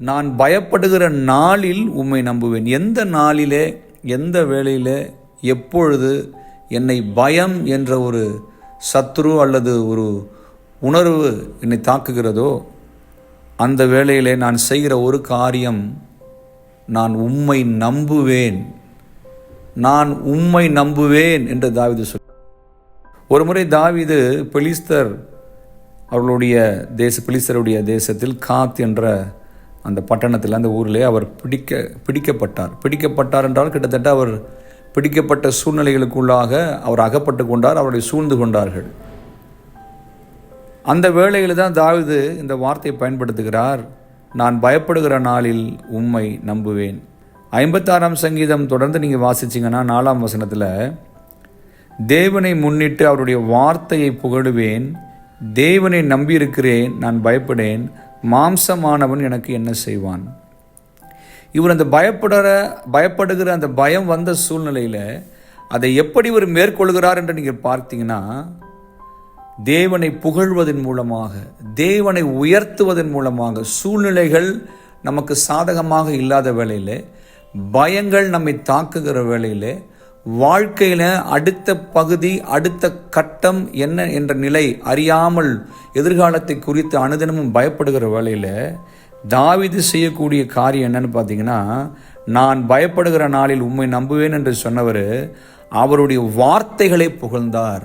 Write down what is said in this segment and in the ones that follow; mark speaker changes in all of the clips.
Speaker 1: நான் பயப்படுகிற நாளில் உம்மை நம்புவேன். எந்த நாளிலே, எந்த வேளையிலே, எப்பொழுது என்னை பயம் என்ற ஒரு சத்ரு அல்லது ஒரு உணர்வு என்னை தாக்குகிறதோ அந்த வேளையிலே நான் செய்கிற ஒரு காரியம், நான் உம்மை நம்புவேன், நான் உம்மை நம்புவேன் என்று தாவீது சொல். ஒரு முறை தாவீது பெலிஸ்தர் அவர்களுடைய பெலிஸ்தருடைய தேசத்தில் காத் என்ற அந்த பட்டணத்தில், அந்த ஊரிலே அவர் பிடிக்கப்பட்டார் என்றால் கிட்டத்தட்ட அவர் பிடிக்கப்பட்ட சூழ்நிலைகளுக்குள்ளாக அவர் அகப்பட்டு கொண்டார், அவரை சூழ்ந்து கொண்டார்கள். அந்த வேளையில் தான் தாவீது இந்த வார்த்தையை பயன்படுத்துகிறார், நான் பயப்படுகிற நாளில் உம்மை நம்புவேன். 56ஆம் சங்கீதம் தொடர்ந்து நீங்கள் வாசிச்சிங்கன்னா 4ஆம் வசனத்தில், தேவனை முன்னிட்டு அவருடைய வார்த்தையை புகழுவேன், தேவனை நம்பியிருக்கிறேன், நான் பயப்படேன், மாம்சமானவன் எனக்கு என்ன செய்வான். இவர் அந்த பயப்படுகிற அந்த பயம் வந்த சூழ்நிலையில் அதை எப்படி இவர் மேற்கொள்கிறார் என்று நீங்கள் பார்த்தீங்கன்னா, தேவனை புகழ்வதன் மூலமாக, தேவனை உயர்த்துவதன் மூலமாக. சூழ்நிலைகள் நமக்கு சாதகமாக இல்லாத வேளையில், பயங்கள் நம்மை தாக்குகிற வேளையில், வாழ்க்கையில் அடுத்த பகுதி, அடுத்த கட்டம் என்ன என்ற நிலை அறியாமல் எதிர்காலத்தை குறித்து அனுதினமும் பயப்படுகிற வேளையில் தாவீது செய்யக்கூடிய காரியம் என்னன்னு பார்த்தீங்கன்னா, நான் பயப்படுகிற நாளில் உம்மை நம்புவேன் என்று சொன்னவர் அவருடைய வார்த்தைகளை புகழ்ந்தார்,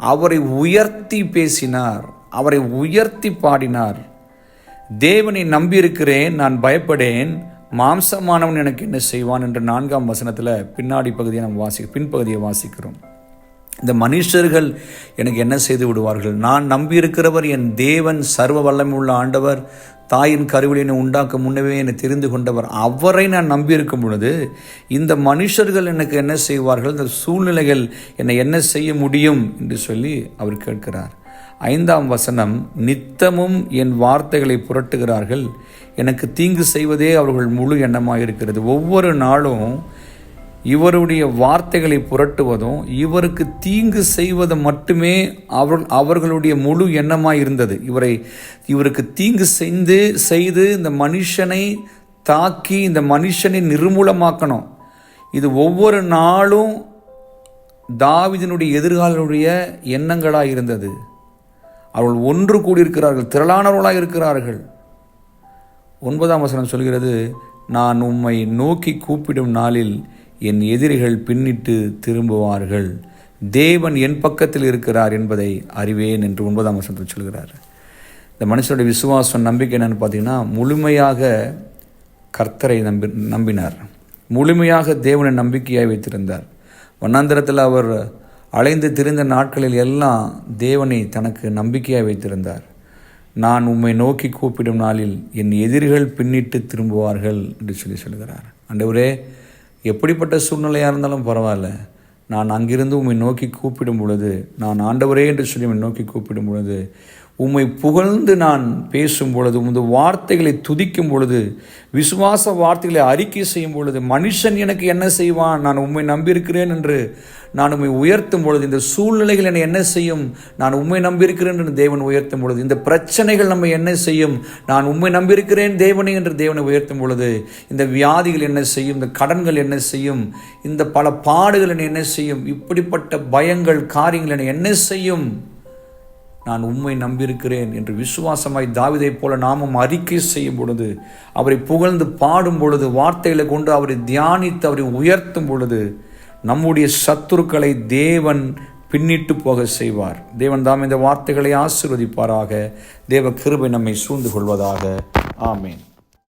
Speaker 1: அவரை உயர்த்தி பேசினார், அவரை உயர்த்தி பாடினார். தேவனை நம்பியிருக்கிறேன், நான் பயப்படேன், மாம்சமானவன் எனக்கு என்ன செய்வான் என்று 4ஆம் வசனத்தில் பின்பகுதியை வாசிக்கிறோம். இந்த மனுஷர்கள் எனக்கு என்ன செய்து விடுவார்கள், நான் நம்பியிருக்கிறவர் என் தேவன், சர்வ வல்லமையுள்ள ஆண்டவர், தாயின் கருவில் என்னை உண்டாக்க முன்னவே என்னை தெரிந்து கொண்டவர், அவரை நான் நம்பியிருக்கும் பொழுது இந்த மனுஷர்கள் எனக்கு என்ன செய்வார்கள், இந்த சூழ்நிலைகள் என்னை என்ன செய்ய முடியும் என்று சொல்லி அவர் கேட்கிறார். 5ஆம் வசனம், நித்தமும் என் வார்த்தைகளை புரட்டுகிறார்கள், எனக்கு தீங்கு செய்வதே அவர்கள் முழு எண்ணமாக இருக்கிறது. ஒவ்வொரு நாளும் இவருடைய வார்த்தைகளை புரட்டுவதும் இவருக்கு தீங்கு செய்வது மட்டுமே அவர்களுடைய முழு எண்ணமாக இருந்தது. இவருக்கு தீங்கு செய்து இந்த மனுஷனை தாக்கி இந்த மனுஷனை நிர்மூலமாக்கணும். இது ஒவ்வொரு நாளும் தாவீதினுடைய எதிர்காலனுடைய எண்ணங்களாக இருந்தது. அவர்கள் ஒன்று கூடியிருக்கிறார்கள், திரளானவர்களாக இருக்கிறார்கள். 9ஆம் வசனம் சொல்கிறது, நான் உம்மை நோக்கி கூப்பிடும் நாளில் என் எதிரிகள் பின்னிட்டு திரும்புவார்கள், தேவன் என் பக்கத்தில் இருக்கிறார் என்பதை அறிவேன் என்று 9ஆம் வசனத்தில் சொல்கிறார். இந்த மனுஷனுடைய விசுவாசம், நம்பிக்கை என்னன்னு பார்த்தீங்கன்னா, முழுமையாக கர்த்தரை நம்பினார், முழுமையாக தேவனை நம்பிக்கையாக வைத்திருந்தார். வண்ணாந்திரத்தில் அவர் அலைந்து திரிந்த நாட்களில் எல்லாம் தேவனை தனக்கு நம்பிக்கையாக வைத்திருந்தார். நான் உம்மை நோக்கி கூப்பிடும் நாளில் என் எதிரிகள் பின்னிட்டு திரும்புவார்கள் என்று சொல்கிறார். ஆண்டவரே, எப்படிப்பட்ட சூழ்நிலையாக இருந்தாலும் பரவாயில்ல, நான் அங்கிருந்து உம்மை நோக்கி கூப்பிடும் பொழுது, நான் ஆண்டவரே என்று சொல்லி உம்மை நோக்கி கூப்பிடும் பொழுது, உம்மை புகழ்ந்து நான் பேசும் பொழுது, உமது வார்த்தைகளை துதிக்கும் பொழுது, விசுவாச வார்த்தைகளை அறிக்கை செய்யும் பொழுது, மனுஷன் எனக்கு என்ன செய்வான், நான் உம்மை நம்பியிருக்கிறேன் என்று நான் உம்மை உயர்த்தும் பொழுது, இந்த சூழ்நிலைகள் என்னை என்ன செய்யும், நான் உம்மை நம்பியிருக்கிறேன் என்று தேவன் உயர்த்தும் பொழுது, இந்த பிரச்சனைகள் நம்ம என்ன செய்யும், நான் உம்மை நம்பியிருக்கிறேன் தேவனை என்று தேவனை உயர்த்தும் பொழுது, இந்த வியாதிகள் என்ன செய்யும், இந்த கடன்கள் என்ன செய்யும், இந்த பல பாடுகள் என்ன செய்யும், இப்படிப்பட்ட பயங்கள், காரியங்கள் என்ன செய்யும், நான் உம்மை நம்பியிருக்கிறேன் என்று விசுவாசமாய் தாவீதை போல நாமும் அறிக்கை செய்யும் பொழுது, அவரை புகழ்ந்து பாடும் பொழுது, வார்த்தைகளை கொண்டு அவரை தியானித்து அவரை உயர்த்தும் பொழுது, நம்முடைய சத்துருக்களை தேவன் பின்னிட்டு போக செய்வார். தேவன் தாம் இந்த வார்த்தைகளை ஆசீர்வதிப்பாராக. தேவ கிருபை நம்மை சூழ்ந்து கொள்வதாக. ஆமேன்.